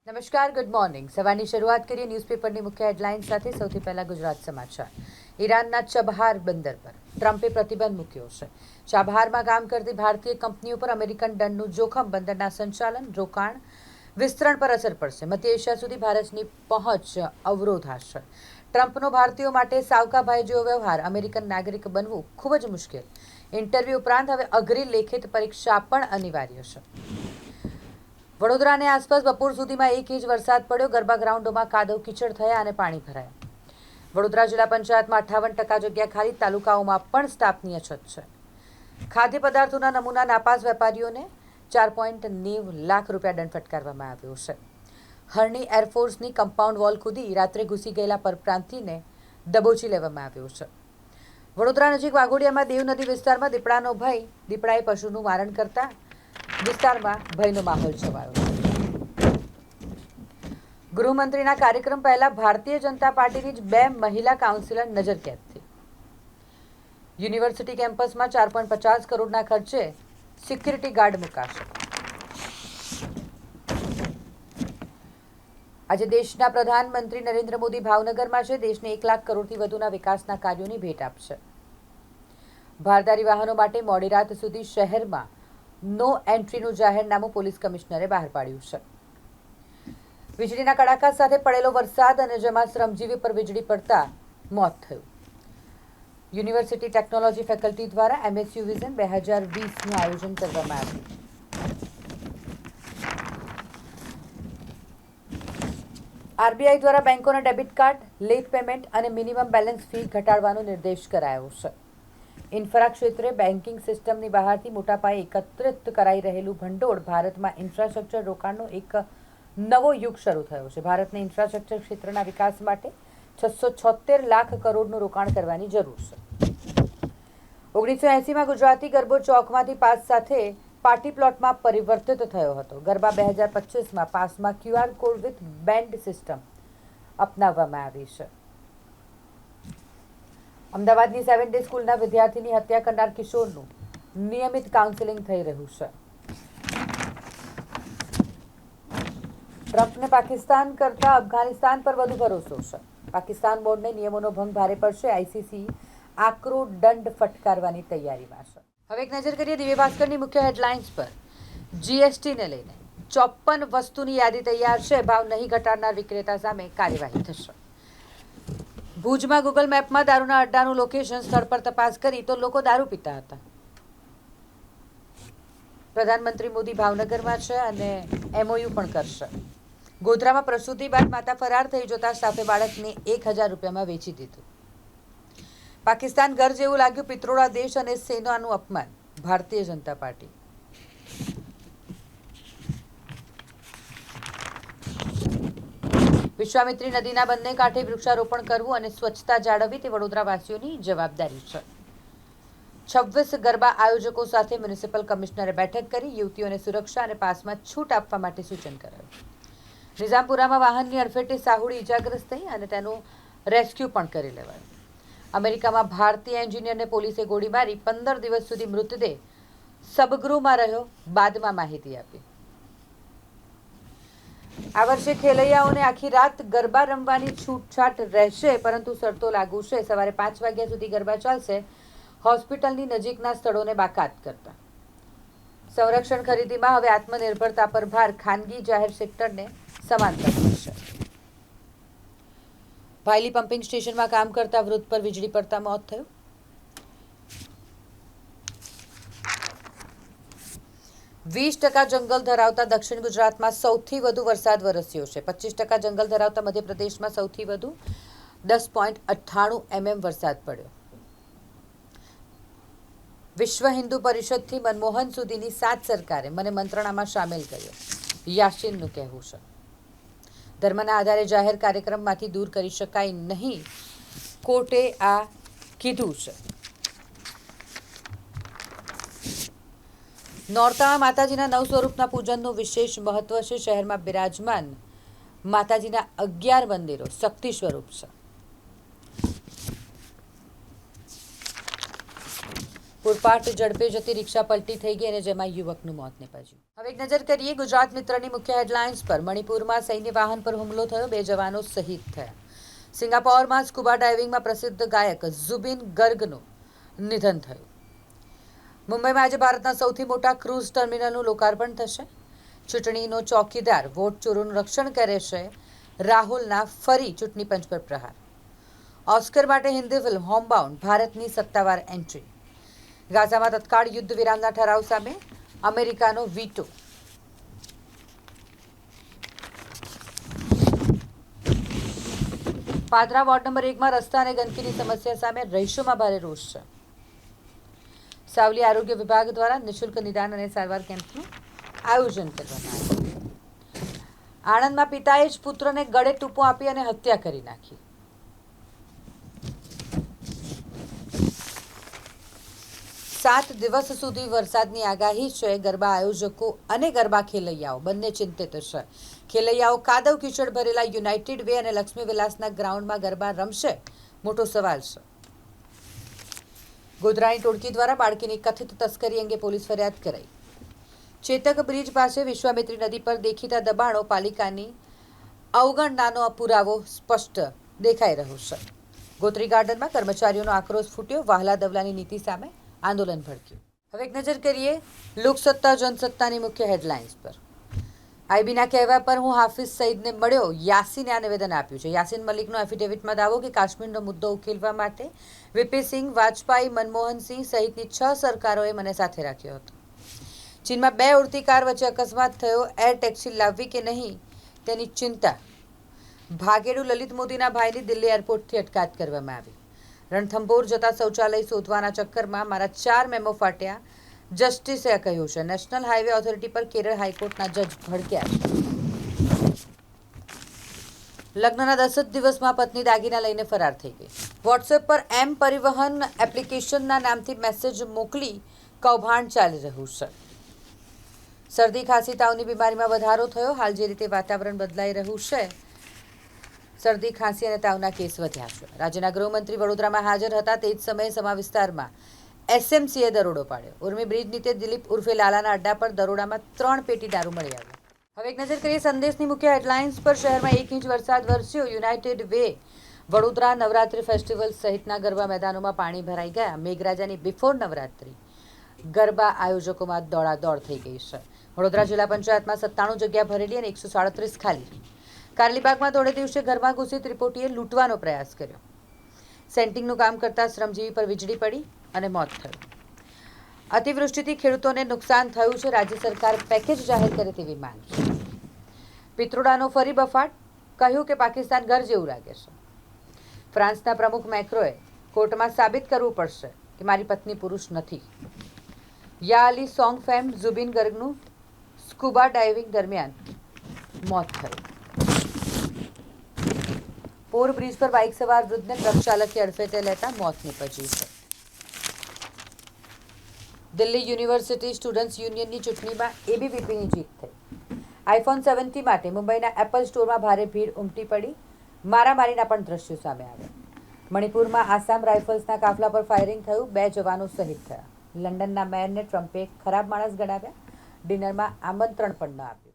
નમસ્કાર, good morning. સવારની શરૂઆત કરીએ ન્યૂઝપેપરની મુખ્ય હેડલાઇન સાથે. સૌથી પહેલા ગુજરાત સમાચાર. ઈરાનના ચબહાર બંદર પર ટ્રમ્પે પ્રતિબંધ મૂક્યો છે. ચાબહારમાં કામ કરતી ભારતીય કંપનીઓ પર અમેરિકન દંડનું જોખમ. બંદરના સંચાલન, રોકાણ, વિસ્તરણ પર અસર પડશે. મધ્ય એશિયા સુધી ભારતની પહોંચ અવરોધાશે. ટ્રમ્પનો ભારતીયો માટે સાવકાભાઈ જેવો વ્યવહાર. અમેરિકન નાગરિક બનવું ખૂબ જ મુશ્કેલ. ઇન્ટરવ્યૂ ઉપરાંત હવે અઘરી લેખિત પરીક્ષા પણ અનિવાર્ય છે. વડોદરા અને આસપાસ બપોર સુધીમાં 1 ઇંચ વરસાદ પડ્યો. ગરબા ગ્રાઉન્ડોમાં કાદવ કીચડ થયા અને પાણી ભરાયા. વડોદરા જિલ્લા પંચાયતમાં 58% જગ્યા ખાલી. તાલુકાઓમાં પણ સ્ટાફની અછત છે. ખાદ્ય પદાર્થોના નમૂના નાપાસ વેપારીઓને 4.90 લાખ રૂપિયા દંડ ફટકારવામાં આવ્યો છે. હરણી એરફોર્સની કમ્પાઉન્ડ વોલ કૂદી રાત્રે ઘૂસી ગયેલા પરપ્રાંતિને દબોચી લેવામાં આવ્યો છે. વડોદરા નજીક વાઘોડિયામાં દેવ નદી વિસ્તારમાં દીપડાનો ભય. દીપડાએ પશુનું મારણ કરતા વિસ્તારમાં ભયનો માહોલ છવાયો છે. ગૃહમંત્રીના કાર્યક્રમ પહેલા ભારતીય જનતા પાર્ટીની જ 2 મહિલા કાઉન્સિલર નજરકેદ થઈ. યુનિવર્સિટી કેમ્પસમાં 4.50 કરોડના ખર્ચે સિક્યુરિટી ગાર્ડ મુકાશે. આજે દેશના પ્રધાનમંત્રી નરેન્દ્ર મોદી ભાવનગરમાં છે. દેશને 1 લાખ કરોડથી વધુના વિકાસના કાર્યોની ભેટ આપશે. ભારદારી વાહનો માટે મોડી રાત સુધી શહેરમાં નો એન્ટ્રીનું જાહેરનામું પોલીસ કમિશનરે બહાર પાડ્યું છે. વીજળીના કડાકા સાથે પડેલો વરસાદ અને જેમાં શ્રમજીવી પર વીજળી પડતા મોત થયું. યુનિવર્સિટી ટેકનોલોજી ફેકલ્ટી દ્વારા MSU વિઝન 2020નું આયોજન કરવામાં આવ્યું. RBI દ્વારા બેંકોના ડેબિટ કાર્ડ, લેટ પેમેન્ટ અને મિનિમમ બેલેન્સ ફી ઘટાડવાનો નિર્દેશ કરાયો છે. ઇન્ફ્રા ક્ષેત્રે બેન્કિંગ સિસ્ટમની બહારથી મોટા પાયે એકત્રિત કરાઈ રહેલું ભંડોળ. ભારતમાં ઇન્ફ્રાસ્ટ્રક્ચર રોકાણનો એક નવો યુગ શરૂ થયો છે. ભારતને ઇન્ફ્રાસ્ટ્રક્ચર ક્ષેત્રના વિકાસ માટે 676 લાખ કરોડનું રોકાણ કરવાની જરૂર છે. 1980માં ગુજરાતી ગરબો ચોકમાંથી પાસ સાથે પાર્ટી પ્લોટમાં પરિવર્તિત થયો હતો. ગરબા 2025માં પાસમાં QR code with band system અપનાવવામાં આવી છે. અમદાવાદની 7 ડે સ્કૂલના વિદ્યાર્થીની હત્યા કરનાર કિશોરનું નિયમિત કાઉન્સેલિંગ થઈ રહ્યું છે. ટ્રમ્પને પાકિસ્તાન કરતા અફઘાનિસ્તાન પર વધુ ભરોસો છે. પાકિસ્તાન બોર્ડને નિયમોનો ભંગ ભારે પડશે. ICC આકરો દંડ ફટકારવાની તૈયારીમાં છે. હવે એક નજર કરીએ દિવ્ય ભાસ્કરની મુખ્ય હેડલાઇન્સ પર. GSTને લઈને 54 વસ્તુની યાદી તૈયાર છે. ભાવ નહીં ઘટાડનાર વિક્રેતા સામે કાર્યવાહી થશે. ભુજમાં ગૂગલ મેપમાં દારૂના અડ્ડાનું લોકેશન સ્થળ પર તપાસ કરી તો લોકો દારૂ પીતા હતા. પ્રધાનમંત્રી મોદી ભાવનગરમાં છે અને MOU પણ કરશે. ગોધરામાં પ્રસૂતિ બાદ માતા ફરાર થઈ જતા સ્ટાફે બાળકને 1000 રૂપિયામાં વેચી દીધું. પાકિસ્તાન ઘર જેવું લાગ્યું. પિત્રોડા દેશ અને સેનાનું અપમાન. ભારતીય જનતા પાર્ટી. વિશ્વામિત્રી નદીના બંને કાંઠે વૃક્ષારોપણ કરવું અને સ્વચ્છતા જાળવવી તે વડોદરાવાસીઓની જવાબદારી છે. 26 ગરબા આયોજકો સાથે મ્યુનિસિપલ કમિશનરે બેઠક કરી. યુવતીઓને સુરક્ષા અને પાસમાં છૂટ આપવા માટે સૂચન કરાયું. નિઝામપુરામાં વાહનની અડફેટે સાહુડી ઇજાગ્રસ્ત થઈ અને તેનું રેસ્ક્યુ પણ કરી લેવાયું. અમેરિકામાં ભારતીય એન્જિનિયરને પોલીસે ગોળી મારી 15 દિવસ સુધી મૃતદેહ સબગૃહમાં રહ્યો. બાદમાં માહિતી આપી. આ વર્ષે ખેલૈયાઓને આખી રાત ગરબા રમવાની છૂટછાટ રહેશે, પરંતુ શરતો લાગુ છે. સવારે 5 વાગ્યા સુધી ગરબા ચાલશે. હોસ્પિટલની નજીકના સ્થળોને બાકાત કરતા. સંરક્ષણ ખરીદીમાં હવે આત્મનિર્ભરતા પર ભાર. ખાનગી જાહેર સેક્ટરને સમાંતર મળશે. ભાયલી પમ્પિંગ સ્ટેશનમાં કામ કરતા વૃદ્ધ પર વીજળી પડતા મોત થયું. %20 જંગલ ધરાવતા દક્ષિણ ગુજરાતમાં સૌથી વધુ વરસાદ વરસ્યો છે. 25% જંગલ ધરાવતા મધ્યપ્રદેશમાં સૌથી વધુ 10.98 mm વરસાદ પડ્યો. વિશ્વ હિન્દુ પરિષદથી મનમોહન સુધીની 7 સરકારે મને મંત્રણામાં સામેલ કર્યો. યાસીનનું કહેવું છે. ધર્મના આધારે જાહેર કાર્યક્રમમાંથી દૂર કરી શકાય નહીં. કોર્ટે આ કીધું છે. નોરતામાં માતાજીના 9 સ્વરૂપના પૂજનનું વિશેષ મહત્વ છે. શહેરમાં બિરાજમાન માતાજીના 11 મંદિરો શક્તિ સ્વરૂપ છે. પૂરપાટ ઝડપે જતી રિક્ષા પલટી થઈ ગઈ અને જેમાં યુવકનું મોત નીપજ્યું. હવે એક નજર કરીએ ગુજરાત મિત્રની મુખ્ય હેડલાઇન્સ પર. મણિપુરમાં સૈન્ય વાહન પર હુમલો થયો, 2 જવાનો શહીદ થયા. સિંગાપોરમાં સ્કુબા ડાઇવિંગમાં પ્રસિદ્ધ ગાયક ઝુબિન ગર્ગનું નિધન થયું. મુંબઈમાં આજે ભારતના સૌથી મોટા ક્રૂઝ ટર્મિનલનું લોકાર્પણ થશે. ચૂંટણીનો ચોકીદાર વોટ ચોરોનું રક્ષણ કરે છે. રાહુલના ફરી ચૂંટણી પંચ પર પ્રહાર. ઓસ્કર માટે હિન્દી ફિલ્મ હોમબાઉન્ડ ભારતની સત્તાવાર એન્ટ્રી. ગાઝામાં તત્કાળ યુદ્ધ વિરામના ઠરાવ સામે અમેરિકાનો વીટો. પાદરા વોર્ડ નંબર 1માં રસ્તા અને ગંદકીની સમસ્યા સામે રહીશોમાં ભારે રોષ છે. સાવલી આરોગ્ય વિભાગ દ્વારા નિઃશુલ્ક નિદાન અને સારવાર કેમ્પનું આયોજન કરવામાં આવ્યું. આણંદમાં પિતાએ જ પુત્રને ગળે ટૂંપો આપી અને હત્યા કરી નાખી. સાત દિવસ સુધી વરસાદની આગાહી છે. ગરબા આયોજકો અને ગરબા ખેલૈયાઓ બંને ચિંતિત છે. ખેલૈયાઓ કાદવ કીચડ ભરેલા યુનાઇટેડ વે અને લક્ષ્મી વિલાસના ગ્રાઉન્ડમાં ગરબા રમશે, મોટો સવાલ છે. ગોધરાની ટોળકી દ્વારા બાળકીની કથિત તસ્કરી અંગે પોલીસ ફરિયાદ કરાઈ. ચેતક બ્રિજ પાસે વિશ્વામિત્રી નદી પર દેખીતા દબાણો, પાલિકાની અવગણનાનો પુરાવો સ્પષ્ટ દેખાઈ રહ્યો છે. ગોત્રી ગાર્ડનમાં કર્મચારીઓનો આક્રોશ ફૂટ્યો. વાહલા દવલાની નીતિ સામે આંદોલન ભડક્યું. હવે એક નજર કરીએ લોકસત્તા જનસત્તાની મુખ્ય હેડલાઇન્સ પર. આઈબીના કહેવા પર હું હાફિઝ સઈદને મળ્યો, યાસીને આ નિવેદન આપ્યું છે. યાસીન મલિકનો એફિડેવિટમાં દાવો કે કાશ્મીરનો મુદ્દો ઉકેલવા માટે વીપી સિંહ, વાજપાઈ, મનમોહનસિંહ સહિતની 6 સરકારોએ મને સાથે રાખ્યો હતો. ચીનમાં 2 ઉડતી કાર વચ્ચે અકસ્માત થયો. એર ટેક્સી લાવવી કે નહીં તેની ચિંતા. ભાગેડુ લલિત મોદીના ભાઈની દિલ્હી એરપોર્ટથી અટકાયત કરવામાં આવી. રણથંભોર જતા શૌચાલય શોધવાના ચક્કરમાં મારા 4 મેમો ફાટ્યા, જસ્ટિસે કહ્યું છે. નેશનલ હાઈવે ઓથોરિટી પર કેરળ હાઈકોર્ટના જજ ભડક્યા છે. લગ્નના 10 જ દિવસમાં પત્ની દાગીના લઈને ફરાર થઈ ગઈ. વોટ્સએપ પર એમ પરિવહન એપ્લિકેશનના નામથી મેસેજ મોકલી કૌભાંડ ચાલી રહ્યું છે. શરદી, ખાંસી, તાવની બીમારીમાં વધારો થયો. હાલ જે રીતે વાતાવરણ બદલાઈ રહ્યું છે, શરદી, ખાંસી અને તાવના કેસ વધ્યા છે. રાજ્યના ગૃહમંત્રી વડોદરામાં હાજર હતા. તે જ સમયે સમા વિસ્તારમાં એસએમસીએ દરોડો પાડ્યો. ઉર્મી બ્રિજ નીચે દિલીપ ઉર્ફે લાલાના અડ્ડા પર દરોડામાં 3 પેટી દારૂ મળી આવ્યો. હવે એક નજર કરીએ સંદેશની મુખ્ય હેડલાઇન્સ પર. શહેરમાં 1 ઇંચ વરસાદ વરસ્યો. United way Vadodara Navratri festival સહિતના ગરબા મેદાનોમાં પાણી ભરાઈ ગયા. મેઘરાજાની બિફોર નવરાત્રી ગરબા આયોજકોમાં દોડાદોડ થઈ ગઈ છે. વડોદરા જિલ્લા પંચાયતમાં 97 જગ્યા ભરેલી અને 137 ખાલી. કારલીબાગમાં થોડે દિવસે ઘરમાં ઘૂસી ત્રિપોટીએ લૂંટવાનો પ્રયાસ કર્યો. સેન્ટિંગનું કામ કરતા શ્રમજીવી પર વીજળી પડી અને મોત થયું. અતિવૃષ્ટિથી ખેડૂતોને નુકસાન થયું છે. રાજ્ય સરકાર પેકેજ જાહેર કરે તેવી માંગ છે. પિત્રોડાનો ફરી બફાટ, કહ્યું કે પાકિસ્તાન ઘર જેવું લાગે છે. ફ્રાન્સના પ્રમુખ મેક્રોએ કોર્ટમાં સાબિત કરવું પડશે કે મારી પત્ની પુરુષ નથી. યા અલી સોંગ ફેમ ઝુબિન ગર્ગનું સ્કુબા ડાઇવિંગ દરમિયાન મોત થયું. પોર બ્રિજ પર બાઇક સવાર વૃદ્ધને ટ્રક ચાલકે અડફેટે લેતા મોત નીપજ્યું છે. દિલ્હી યુનિવર્સિટી સ્ટુડન્ટ્સ યુનિયનની ચૂંટણીમાં એબીવીપીની જીત થઈ. આઈફોન 17 માટે મુંબઈના એપલ સ્ટોરમાં ભારે ભીડ ઉમટી પડી. મારામારીના પણ દ્રશ્યો સામે આવ્યા. મણિપુરમાં આસામ રાઇફલ્સના કાફલા પર ફાયરિંગ થયું. 2 જવાનો શહીદ થયા. લંડનના મેયરને ટ્રમ્પે ખરાબ માણસ ગણાવ્યા. ડિનરમાં આમંત્રણ પણ ન આપ્યું.